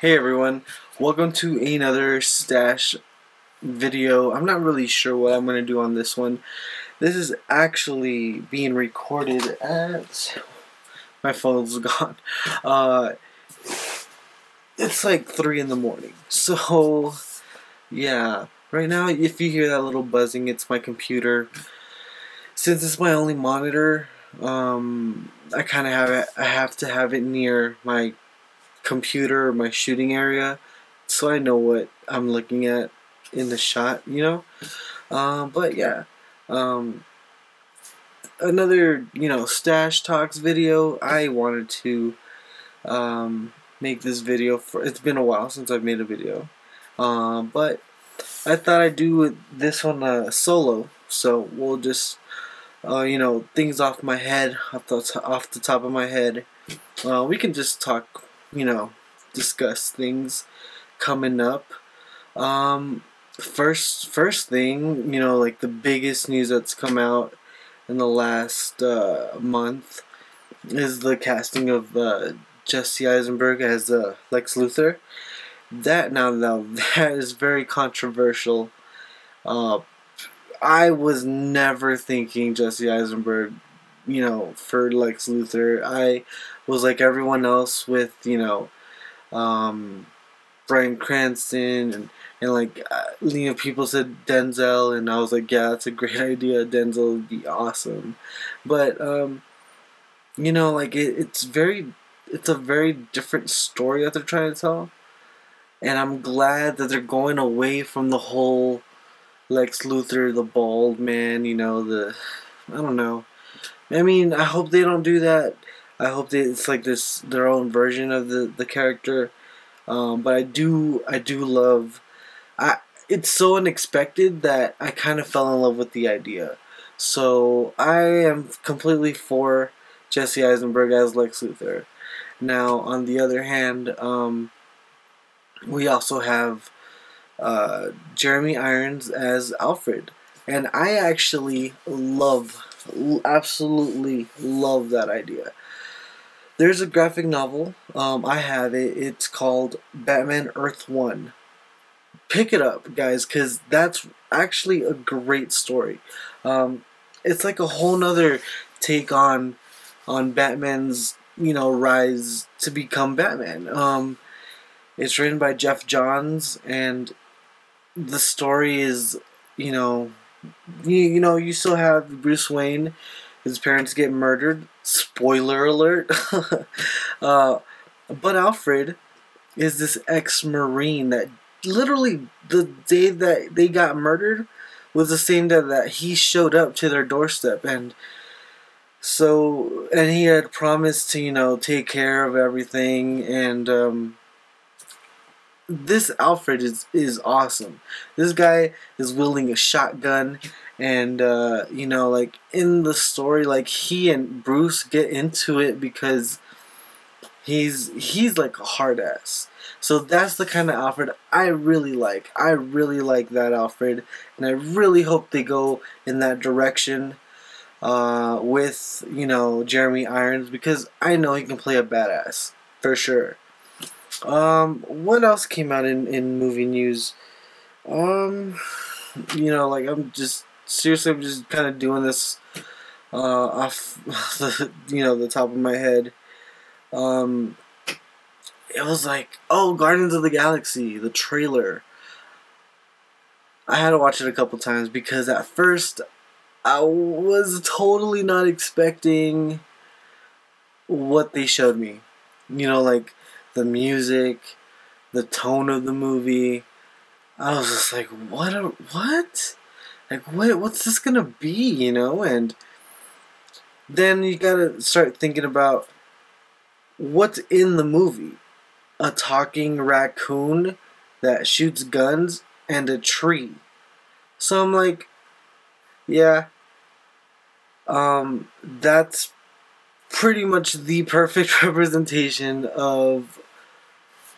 Hey everyone, welcome to another Stache video. I'm not really sure what I'm going to do on this one. This is actually being recorded at... My phone's gone. Uh, it's like 3 in the morning. So, yeah. Right now, if you hear that little buzzing, it's my computer. Since it's my only monitor, I kind of I have to have it near my computer, my shooting area, so I know what I'm looking at in the shot, you know. But yeah, um, another Stache Talks video. I wanted to make this video for. It's been a while since I've made a video, but I thought I'd do this one solo. So we'll just things off my head, off the top of my head. We can just talk, discuss things coming up. First thing, like the biggest news that's come out in the last month is the casting of Jesse Eisenberg as Lex Luthor. Now that is very controversial. I was never thinking Jesse Eisenberg, for Lex Luthor. I was like everyone else with, Bryan Cranston and like, people said Denzel, and I was like, yeah, that's a great idea. Denzel would be awesome. But, like it's a very different story that they're trying to tell. And I'm glad that they're going away from the whole Lex Luthor, the bald man, I don't know. I mean, I hope they don't do that. I hope it's like their own version of the character. But I do love. It's so unexpected that I kind of fell in love with the idea. So I am completely for Jesse Eisenberg as Lex Luthor. Now, on the other hand, we also have Jeremy Irons as Alfred, and I actually absolutely love that idea. There's a graphic novel, I have it. It's called Batman Earth 1. Pick it up, guys, because that's actually a great story. It's like a whole nother take on Batman's rise to become Batman. It's written by Jeff Johns, and the story is, you still have Bruce Wayne. His parents get murdered. Spoiler alert. But Alfred is this ex-Marine that literally the day that they got murdered was the same day that he showed up to their doorstep, and he had promised to take care of everything, and this Alfred is awesome. This guy is wielding a shotgun, and like in the story, like he and Bruce get into it because he's like a hard ass. So that's the kind of Alfred I really like. I really like that Alfred, and I really hope they go in that direction with Jeremy Irons, because I know he can play a badass for sure. What else came out in movie news? Like I'm just kind of doing this off the top of my head. It was like, oh, Guardians of the Galaxy, the trailer. I had to watch it a couple times because at first I was totally not expecting what they showed me. Like the music, the tone of the movie. I was just like, what? Like, what's this gonna be, And then you gotta start thinking about what's in the movie. A talking raccoon that shoots guns and a tree. So I'm like, yeah, that's pretty much the perfect representation of,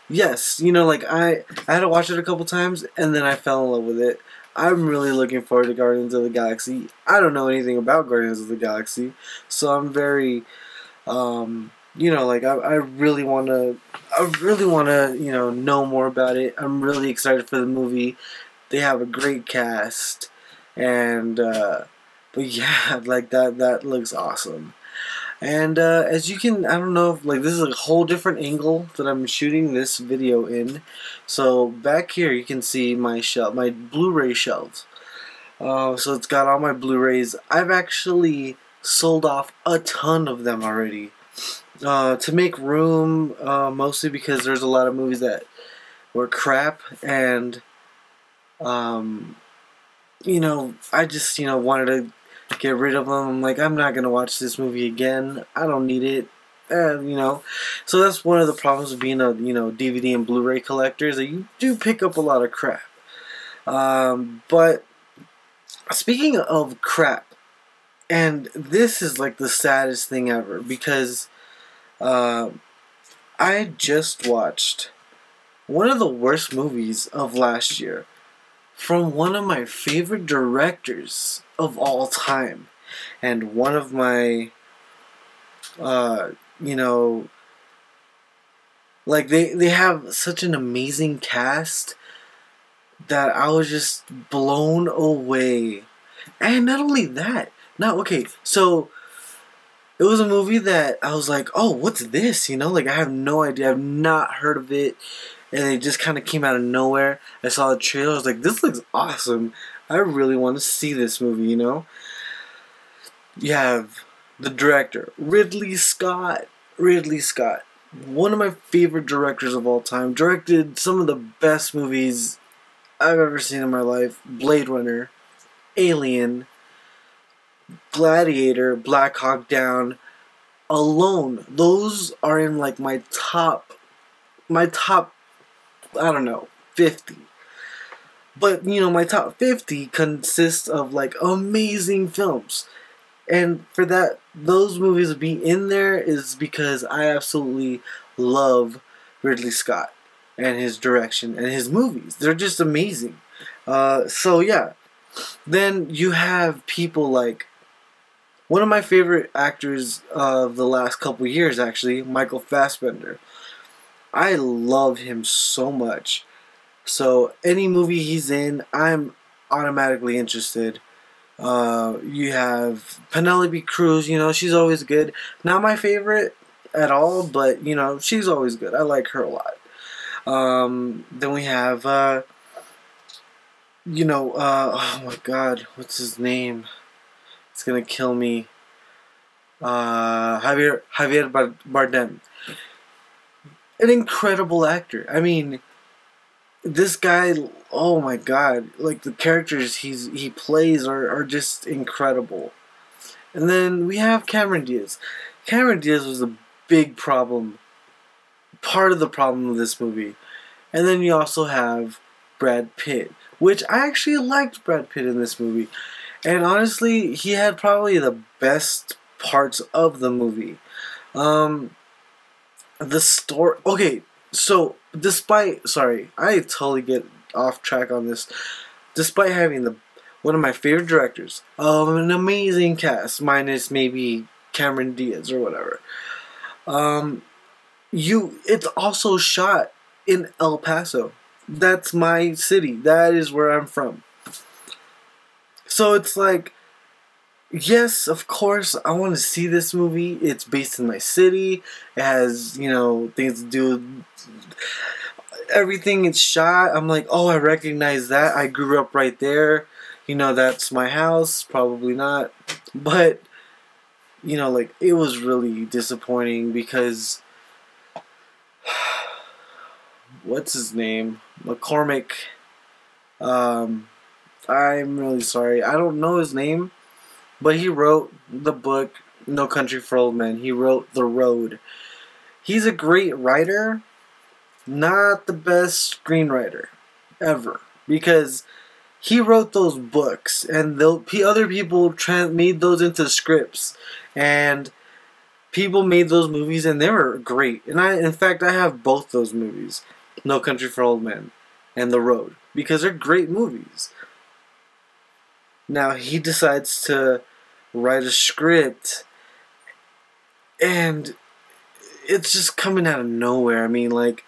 yes, like I had to watch it a couple times and then I fell in love with it. I'm really looking forward to Guardians of the Galaxy. I don't know anything about Guardians of the Galaxy, so I'm very you know, like I really want to, you know more about it. I'm really excited for the movie. They have a great cast, and but yeah, like that looks awesome. And as you can, I don't know, if, like this is a whole different angle that I'm shooting this video in. So back here you can see my shelf, my Blu-ray shelves. So it's got all my Blu-rays. I've actually sold off a ton of them already. To make room, mostly because there's a lot of movies that were crap, and you know, I just, you know, wanted to get rid of them. I'm like, I'm not gonna watch this movie again. I don't need it. You know, so that's one of the problems of being a, you know, DVD and Blu-ray collector, is that you do pick up a lot of crap. But speaking of crap, and this is like the saddest thing ever, because I just watched one of the worst movies of last year from one of my favorite directors of all time, and one of my you know, like they have such an amazing cast that I was just blown away. And not only that, now okay, so it was a movie that I was like, oh, what's this? You know, like I have no idea, I've not heard of it, and it just kind of came out of nowhere. I saw the trailer, I was like, this looks awesome. I really want to see this movie, you know? You have the director, Ridley Scott. Ridley Scott, one of my favorite directors of all time, directed some of the best movies I've ever seen in my life. Blade Runner, Alien, Gladiator, Black Hawk Down, Alone. Those are in like my top, I don't know, 50. But, you know, my top 50 consists of like amazing films. And for that, those movies to be in there is because I absolutely love Ridley Scott and his direction and his movies. They're just amazing. So yeah. Then you have people like one of my favorite actors of the last couple years, actually, Michael Fassbender. I love him so much. So any movie he's in, I'm automatically interested. You have Penelope Cruz, you know, she's always good. Not my favorite at all, but, you know, she's always good. I like her a lot. Then we have, you know, oh my god, what's his name? It's gonna kill me. Javier Bardem. An incredible actor. I mean, this guy, oh my god, like the characters he plays are just incredible. And then we have Cameron Diaz. Cameron Diaz was a big problem, part of the problem of this movie. And then you also have Brad Pitt, which I actually liked Brad Pitt in this movie. And honestly, he had probably the best parts of the movie. The story, okay, so despite, sorry, I totally get off track on this. Despite having one of my favorite directors, an amazing cast, minus maybe Cameron Diaz or whatever, it's also shot in El Paso. That's my city. That is where I'm from. So it's like, yes, of course, I want to see this movie. It's based in my city. It has, you know, things to do with everything it's shot. I'm like, oh, I recognize that. I grew up right there. You know, that's my house. Probably not. But, you know, like, it was really disappointing because, what's his name? McCormick. I'm really sorry. I don't know his name. But he wrote the book, No Country for Old Men. He wrote The Road. He's a great writer, not the best screenwriter ever. Because he wrote those books, and other people made those into scripts. And people made those movies, and they were great. And in fact, I have both those movies, No Country for Old Men and The Road, because they're great movies. Now, he decides to write a script, and it's just coming out of nowhere. I mean, like,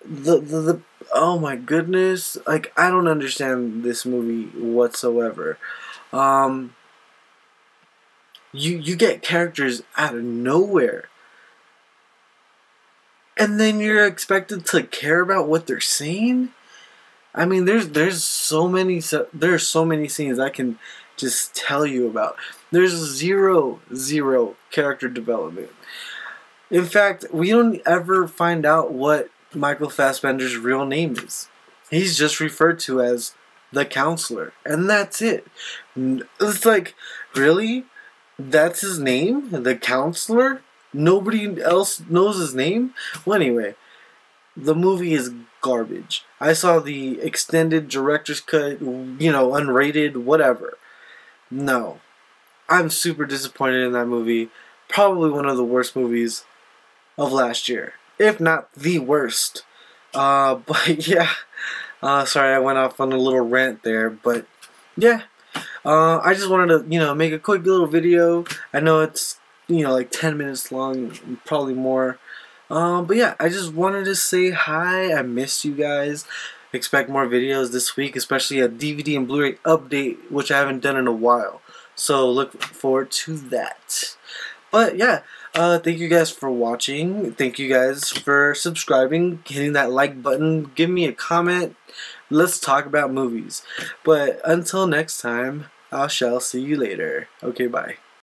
the oh my goodness, like, I don't understand this movie whatsoever. Um, you get characters out of nowhere, and then you're expected to care about what they're saying. I mean, there's so many scenes I can just tell you about. There's zero character development. In fact, we don't ever find out what Michael Fassbender's real name is. He's just referred to as the Counselor, and that's it. It's like, really? That's his name? The Counselor? Nobody else knows his name? Well, anyway, the movie is garbage. I saw the extended director's cut, unrated, whatever. No. I'm super disappointed in that movie. Probably one of the worst movies of last year, if not the worst. But yeah, sorry I went off on a little rant there, but yeah, I just wanted to, make a quick little video. I know it's, like 10 minutes long, probably more. But yeah, I just wanted to say hi. I missed you guys. Expect more videos this week, especially a DVD and Blu-ray update, which I haven't done in a while. So look forward to that. But yeah, thank you guys for watching. Thank you guys for subscribing, hitting that like button, give me a comment. Let's talk about movies. But until next time, I shall see you later. Okay, bye.